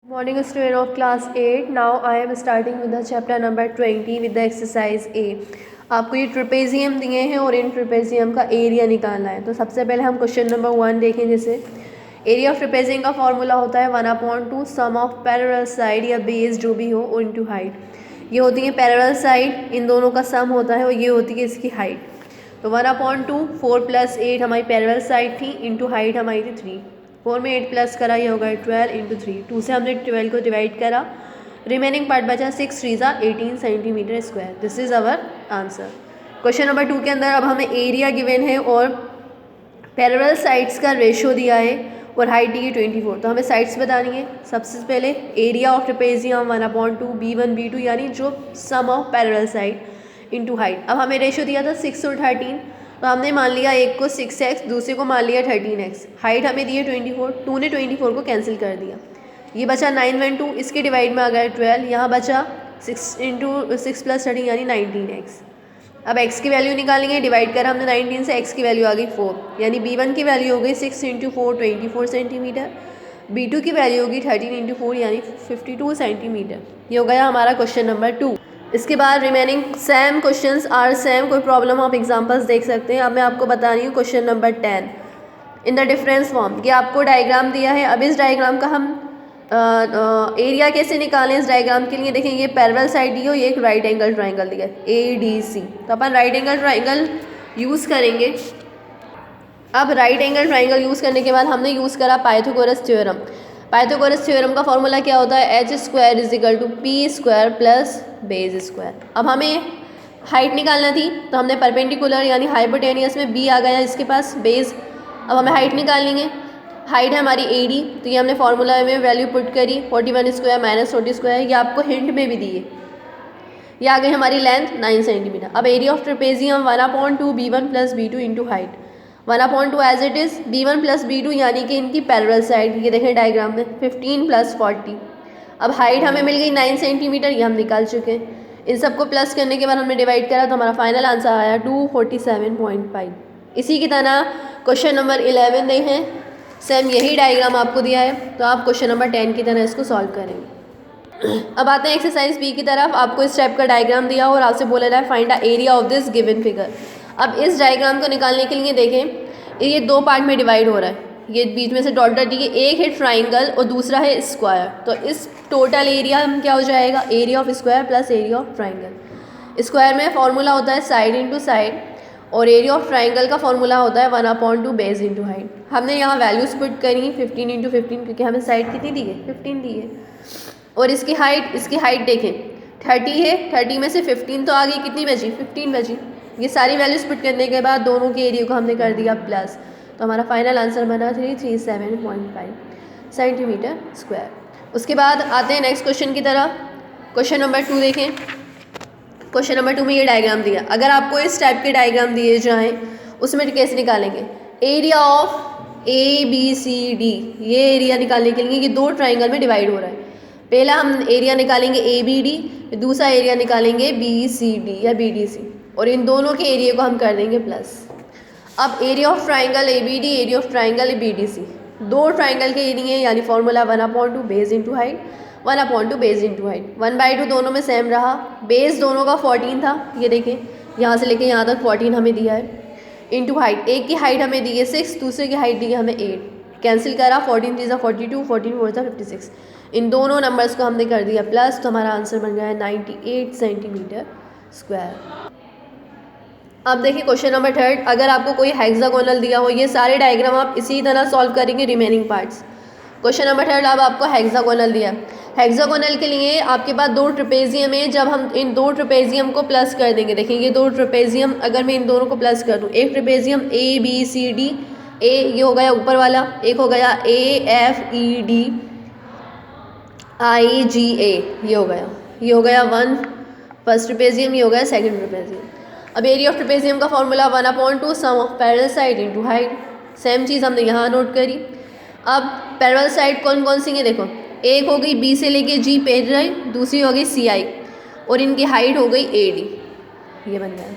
Morning student of class 8. Now I am starting with the chapter number 20 with the exercise A. आपको ये trapezium दिए हैं और इन trapezium का एरिया निकालना है। तो सबसे पहले हम क्वेश्चन नंबर 1 देखें। जैसे एरिया ऑफ ट्रिपेजियम का फॉर्मूला होता है 1/2 सम ऑफ पैरेलल साइड या बेस जो भी हो इनटू हाइट। ये होती है पैरेलल साइड, इन दोनों का सम होता है और ये होती है इसकी हाइट। तो 1/2 4 + 8 हमारी पैरेलल साइड थी, इंटू हाइट हमारी थी 3। 4 में 8 प्लस करा, ये होगा 12 इंटू 3। 2 से हमने 12 को डिवाइड करा, रिमेनिंग पार्ट बचा 6 3 18 centimetre square. This is our answer. Question number 2 के अंदर अब हमें एरिया गिवन है और पैरेलल साइड्स का रेशो दिया है और हाइट दी है 24। तो हमें साइड्स बतानी है। सबसे पहले area of trapezium 1/2 B1 B2 यानी जो sum of parallel side into height. अब हमें रेशो दिया था 6 और 13, तो हमने मान लिया एक को 6x, दूसरे को मान लिया 13x। हाइट हमें दी है 24, 2 ने 24 को कैंसिल कर दिया, ये बचा 9 1 2, इसके डिवाइड में आ गया 12, यहाँ बचा 6 × 6 + 13 यानी 19x। अब x की वैल्यू निकालेंगे, डिवाइड करा हमने 19 से, x की वैल्यू आ गई 4, यानी B1 की वैल्यू हो गई 6 × 4 24 सेंटीमीटर, B2 की वैल्यू होगी 13 × 4 यानी 52 सेंटीमीटर। ये हो गया हमारा क्वेश्चन नंबर 2। इसके बाद remaining same questions are same. कोई प्रॉब्लम आप एग्जांपल्स देख सकते हैं। अब मैं आपको बता रही हूँ question number 10 in the difference form. ये आपको डायग्राम दिया है। अब इस डायग्राम का हम एरिया कैसे निकालें इस डायग्राम के लिए, देखें ये पैरेलल साइड दी हो, ये एक राइट एंगल ट्राइंगल दिया है ADC। तो अपन राइट एंगल ट्राइंगल यूज़ करेंगे। अब राइट एंगल ट्राइंगल यूज़ करने के बाद हमने यूज़ करा पाइथागोरस थ्योरम। पाइथागोरस थ्योरम का फॉर्मूला क्या होता है, h² = p² + बेस स्क्वायर। अब हमें हाइट निकालना थी, तो हमने परपेंडिकुलर यानी हाइपोटेनियस में b आ गया इसके पास बेस। अब हमें हाइट निकालनी है। हाइट है हमारी AD, तो ये हमने फार्मूला में वैल्यू पुट करी 41² - 40²। ये आपको हिंट में भी दी है। ये आ गई हमारी लेंथ 9 सेंटीमीटर। अब area of trapezium 1/2 B1 + B2 into height. 1/2 as it is, B1 + B2 यानी कि इनकी पैरेलल साइड, ये देखें डायग्राम में 15 + 40। अब हाइट हमें मिल गई 9 सेंटीमीटर, ये हम निकाल चुके हैं। इन सबको प्लस करने के बाद हमने डिवाइड करा, तो हमारा फाइनल आंसर आया 247.5। इसी की तरह क्वेश्चन नंबर 11 देखें, सेम यही डायग्राम आपको दिया है, तो आप क्वेश्चन नंबर 10 की तरह इसको सॉल्व करेंगे। अब आते हैं एक्सरसाइज B की तरफ। आपको इस टाइप का डायग्राम दिया और आपसे बोला जाए find the area of this given figure. अब इस डायग्राम को निकालने के लिए देखें, ये 2 पार्ट में डिवाइड हो रहा है। ये बीच में से डॉट डॉट दिए, एक है ट्राइंगल और दूसरा है स्क्वायर। तो इस टोटल एरिया हम क्या हो जाएगा, area of square plus area of triangle. Square में फॉर्मूला होता है साइड इंटू साइड, और एरिया ऑफ ट्राइंगल का फॉर्मूला होता है 1/2 बेस इंटू हाइट। हमने यहाँ वैल्यूज पुट करी 15 × 15, क्योंकि हमें साइड कितनी दी है, 15 दी है। और इसकी हाइट देखें 30 है, 30 में से 15 तो आ गई, कितनी बची, 15 बची। ये सारी वैल्यूज पुट करने के बाद दोनों के एरिया को हमने कर दिया प्लस, तो हमारा फाइनल आंसर बना 337.5 सेंटीमीटर स्क्वायर। उसके बाद आते हैं नेक्स्ट क्वेश्चन की तरफ। क्वेश्चन नंबर 2 देखें। क्वेश्चन नंबर 2 में ये डायग्राम दिया। अगर आपको इस टाइप के डायग्राम दिए जाएँ, उसमें कैसे निकालेंगे, एरिया ऑफ ABCD, ये एरिया निकालने के लिए ये 2 ट्राइंगल में डिवाइड हो रहा है। पहला हम एरिया निकालेंगे ABD, दूसरा एरिया निकालेंगे BCD या BDC, और इन दोनों के एरिया को हम कर देंगे प्लस। अब area of triangle ABD, area of triangle BDC, 2 triangle के एरिया यानी formula 1/2 base into height, 1/2 base into height. 1/2 दोनों में सेम रहा। बेस दोनों का 14 था, ये देखें यहाँ से लेके यहाँ तक 14 हमें दिया है, इंटू हाइट। एक की हाइट हमें दी है 6, दूसरे की हाइट दी है हमें 8। कैंसिल करा, 14 3 42, 14 4 56। इन दोनों नंबर्स को हमने कर दिया प्लस, तो हमारा आंसर बन गया है 98 सेंटीमीटर स्क्वायर। अब देखिए क्वेश्चन नंबर 3। अगर आपको कोई हेक्सागोनल दिया हो, ये सारे डायग्राम आप इसी तरह सॉल्व करेंगे रिमेनिंग पार्ट्स। क्वेश्चन नंबर 3 अब आपको हेक्सागोनल दिया। हेक्सागोनल के लिए आपके पास 2 ट्रेपेजियम है। जब हम इन 2 ट्रेपेजियम को प्लस कर देंगे, देखिए ये 2 ट्रेपेजियम, अगर मैं इन दोनों को प्लस कर दूँ, एक ट्रेपेजियम ABCD, A ये हो गया ऊपर वाला, एक हो गया AFED IGA, ये हो गया 1 फर्स्ट ट्रेपेजियम, ये हो गया सेकंड ट्रेपेजियम। अब एरिया ऑफ ट्रेपेजियम का formula 1/2 sum of parallel side into height. Same चीज़ हमने यहाँ नोट करी। अब पैरेलल साइड कौन कौन सी है, देखो एक हो गई B से लेके G पैरेलल, दूसरी हो गई CI, और इनकी हाइट हो गई AD, ये बन गया,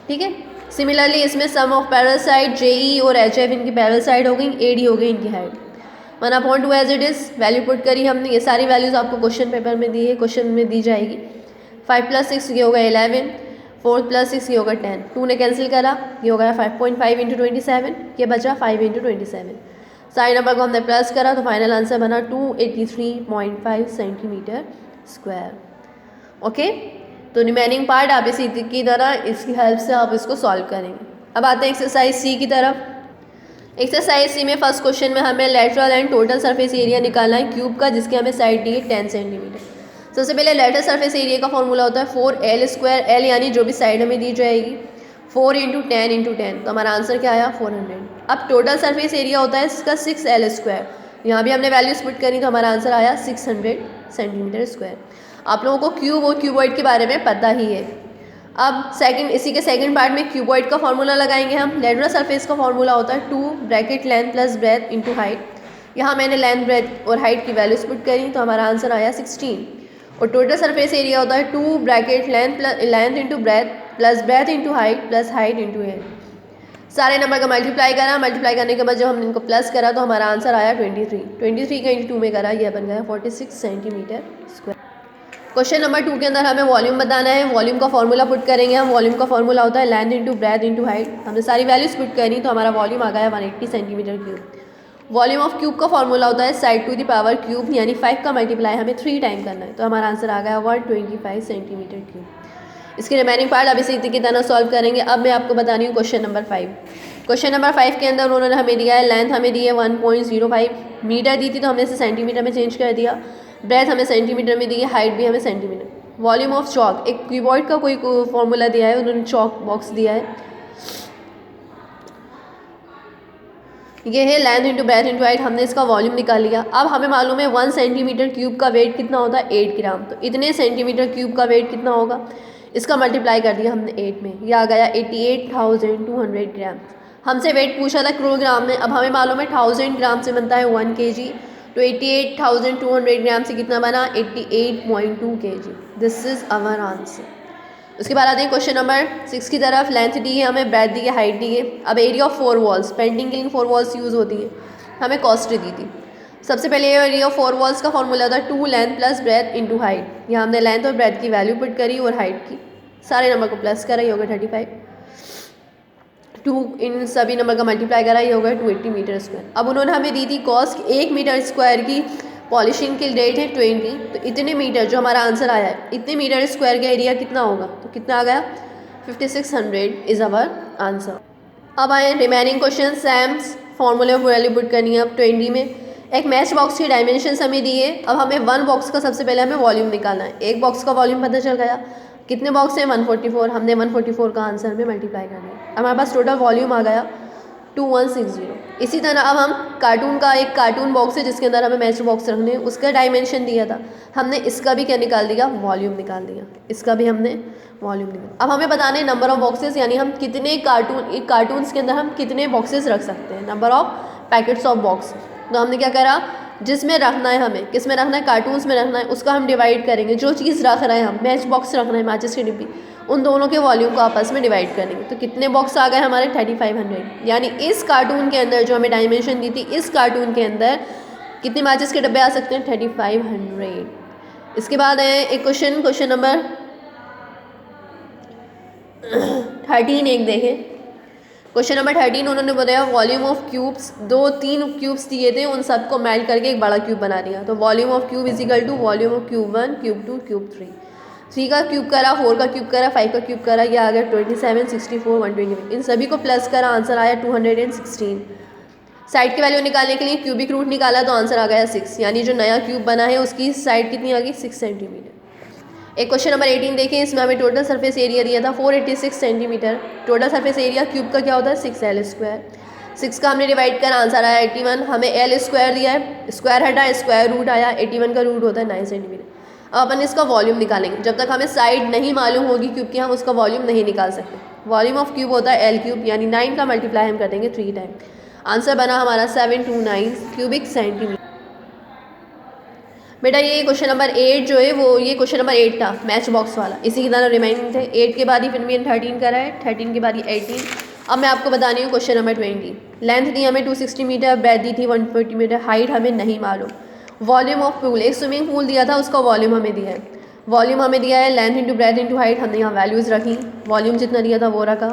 ठीक है। सिमिलरली इसमें sum of parallel side JE और HF इनकी पैरेलल साइड हो गई, AD हो गई इनकी height. 1/2 as it is, value put करी हमने। ये सारी वैल्यूज़ आपको क्वेश्चन पेपर में दी है, क्वेश्चन में दी जाएगी। 5 + 6 ये होगा 11, 4 + 6 ये होगा 10, 2 ने कैंसिल करा, ये होगा 5.5 × 27, ये बचा 5 × 27। सारे नंबर को हमने प्लस करा तो फाइनल आंसर बना 283.5 सेंटीमीटर स्क्वायर। ओके, तो रिमेनिंग पार्ट आप इसी की तरह इसकी हेल्प से आप इसको सॉल्व करेंगे। अब आते हैं एक्सरसाइज सी की तरफ। एक्सरसाइज सी में फर्स्ट क्वेश्चन में हमें lateral and total surface area निकालना है क्यूब का, जिसकी हमें साइड दी है 10 सेंटीमीटर। सबसे पहले लेटरल सरफेस एरिया का फॉर्मूला होता है 4L², L यानी जो भी साइड हमें दी जाएगी, 4 × 10 × 10, तो हमारा आंसर क्या आया 400। अब टोटल सरफेस एरिया होता है इसका 6L², यहाँ भी हमने वैल्यूज पुट करी तो हमारा आंसर आया 600 सेंटीमीटर स्क्वायर। आप लोगों को क्यूब और क्यूबॉइड के बारे में पता ही है। अब इसी के सेकंड पार्ट में क्यूबॉइड का फॉर्मूला लगाएंगे हम। लेटरल सरफेस का फॉर्मूला होता है 2 bracket length plus breadth into height. यहाँ मैंने लेंथ, ब्रेथ और हाइट की वैल्यूज पुट करी तो हमारा आंसर आया 16। और टोटल सरफेस एरिया होता है 2 bracket length into breadth plus breadth into height plus height into air. सारे नंबर का मल्टीप्लाई करा, मल्टीप्लाई करने के बाद जब हमने इनको प्लस करा तो हमारा आंसर आया 23 का इंटू 2 में करा, यह बन गया 46 सेंटीमीटर स्क्वायर। क्वेश्चन नंबर 2 के अंदर हमें वॉल्यूम बताना है। वॉल्यूम का फॉर्मूला पुट करेंगे हम। वॉल्यूम का फॉर्मूला होता है length into breadth into height. हमने सारी वैल्यूज पुट करी तो हमारा वॉल्यूम आ गया 180 centimetre cube. Volume of cube का फॉर्मूला होता है side to the power cube, यानी 5 का मल्टीप्लाई हमें 3 टाइम करना है, तो हमारा आंसर आ गया 125 सेंटीमीटर क्यूब। इसकी रिमेनिंग पार्ट अब इसी की तरह सॉल्व करेंगे। अब मैं आपको बता रही हूँ क्वेश्चन नंबर 5। क्वेश्चन नंबर 5 के अंदर उन्होंने हमें दिया है लेंथ हमें दी है 1.05 मीटर दी थी तो हमने इसे सेंटीमीटर में चेंज कर दिया। ब्रेथ हमें सेंटीमीटर में दी है, हाइट भी हमें सेंटीमीटर। वॉल्यूम ऑफ चॉक, एक कीबोर्ड का कोई फॉर्मूला दिया है, उन्होंने चॉक बॉक्स दिया है, ये है length into breadth into height. हमने इसका वॉल्यूम निकाल लिया। अब हमें मालूम है 1 सेंटीमीटर क्यूब का वेट कितना होता है 8 ग्राम, तो इतने सेंटीमीटर क्यूब का वेट कितना होगा, इसका मल्टीप्लाई कर दिया हमने 8 में, यह आ गया 88,200 ग्राम। हमसे वेट पूछा था किलोग्राम में, अब हमें मालूम है 1000 ग्राम से बनता है 1 kg, तो 88,200 ग्राम से कितना बना 88.2 kg। This is our answer. उसके बाद आते हैं क्वेश्चन नंबर 6 की तरफ। लेंथ दी है हमें, ब्रेथ दी है, हाइट दी है। अब एरिया ऑफ 4 वॉल्स, पेंटिंग के लिए 4 वॉल्स यूज़ होती है, हमें कॉस्ट दी थी। सबसे पहले एरिया ऑफ 4 वॉल्स का फॉर्मूला था 2 length plus breadth into height. यहाँ हमने लेंथ और ब्रेथ की वैल्यू पुट करी और हाइट की, सारे नंबर को प्लस करा, ये होगा 35। 2 इन सभी नंबर का मल्टीप्लाई करा, ये होगा 280 मीटर स्क्वायर। अब उन्होंने हमें दी थी कॉस्ट 1 मीटर स्क्वायर की, पॉलिशिंग की रेट है 20, तो इतने मीटर जो हमारा आंसर आया है, इतने मीटर स्क्वायर का एरिया कितना होगा, तो कितना आ गया 5600 इज़ आवर आंसर। अब आए रिमेनिंग क्वेश्चन। सैम्स फॉर्मूले ऑफ वैल्यू पुट करनी है अब 20 में। एक मैच बॉक्स की डायमेंशंस हमें दी है। अब हमें 1 बॉक्स का सबसे पहले हमें वॉल्यूम निकालना है। एक बॉक्स का वॉल्यूम पता चल गया, कितने बॉक्स हैं 144, हमने 144 का आंसर में मल्टीप्लाई करना है। हमारे पास टोटल वॉल्यूम आ गया 2160। इसी तरह अब हम कार्टून का एक कार्टून बॉक्स है जिसके अंदर हमें मैच बॉक्स रखने हैं, उसका डायमेंशन दिया था, हमने इसका भी क्या निकाल दिया, वॉल्यूम निकाल दिया, इसका भी हमने वॉल्यूम निकाल। अब हमें बताना है नंबर ऑफ बॉक्सेस, यानी हम कितने कार्टून्स के अंदर हम कितने बॉक्सेस रख सकते हैं, number of packets of box. तो हमने क्या करा, जिसमें रखना है हमें, किस में रखना है, कार्टून्स में रखना है, उसका हम डिवाइड करेंगे। जो चीज़ रख रहे हैं हम, मैच बॉक्स रखना है, माचिस की डिब्बी, उन दोनों के वॉल्यूम को आपस में डिवाइड करेंगे। तो कितने बॉक्स आ गए हमारे 3500, यानी इस कार्टून के अंदर जो हमें डायमेंशन दी थी, इस कार्टून के अंदर कितने माचिस के डब्बे आ सकते हैं 3500। इसके बाद है एक क्वेश्चन नंबर 13 एक देखें। क्वेश्चन नंबर 13 उन्होंने बताया वॉल्यूम ऑफ क्यूब्स, 2-3 क्यूब्स दिए थे, उन सबको मेल्ट करके एक बड़ा क्यूब बना दिया। तो volume of cube is equal to volume of cube 1, cube 2, cube 3 का क्यूब करा, 4 का क्यूब करा, 5 का क्यूब करा, यह आ गया 27, 64, 120। इन सभी को प्लस करा, आंसर आया 216। साइड की वैल्यू निकालने के लिए क्यूबिक रूट निकाला तो आंसर आ गया 6, यानी जो नया क्यूब बना है उसकी साइड कितनी आ गई 6 सेंटीमीटर। एक क्वेश्चन नंबर 18 देखें। इसमें हमें टोटल सरफेस एरिया दिया था 486 centimetre. Total surface area cube का क्या होता है 6L²। 6 का हमने डिवाइड कर आंसर आया 81। हमें L² दिया है, स्क्वायर हटा, स्क्वायर रूट आया, 81 का रूट होता है 9 सेंटीमीटर। अब अपन इसका वॉल्यूम निकालेंगे। जब तक हमें साइड नहीं मालूम होगी क्यूब की, हम उसका वॉल्यूम नहीं निकाल सकते। वॉल्यूम ऑफ क्यूब होता है L3, यानी 9 का मल्टीप्लाई हम कर देंगे 3 टाइम। आंसर बना हमारा 729 क्यूबिक सेंटीमीटर। बेटा ये क्वेश्चन नंबर 8 जो है वो, ये क्वेश्चन नंबर 8 था मैच बॉक्स वाला, इसी की तरह रिमाइंडिंग थे। 8 के बाद ही फिर मैंने 13 करा है, 13 के बाद ही 18। अब मैं आपको बता रही हूँ क्वेश्चन नंबर 20। लेंथ दी हमें 260 मीटर, ब्रेथ दी थी 140 मीटर, हाइट हमें नहीं मालूम। वॉल्यूम ऑफ पूल, एक स्विमिंग पूल दिया था, उसका वॉल्यूम हमें दिया है। वॉल्यूम हमें दिया है, length into breadth into height, हमने यहाँ वैल्यूज़ रखी, वॉल्यूम जितना दिया था वो रखा,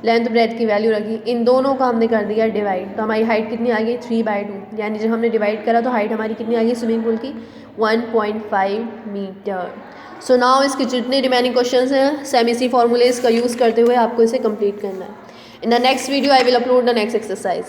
लेंथ ब्रेथ की वैल्यू रखी, इन दोनों का हमने कर दिया डिवाइड। तो हमारी हाइट कितनी आ गई 3/2, यानी जब हमने डिवाइड करा तो हाइट हमारी कितनी आ गई स्विमिंग पूल की 1.5 मीटर। सो नाउ इसके जितने रिमेनिंग क्वेश्चंस हैं सेमी फॉर्मूलेज का यूज़ करते हुए आपको इसे कंप्लीट करना है। In the next video I will upload the next exercise.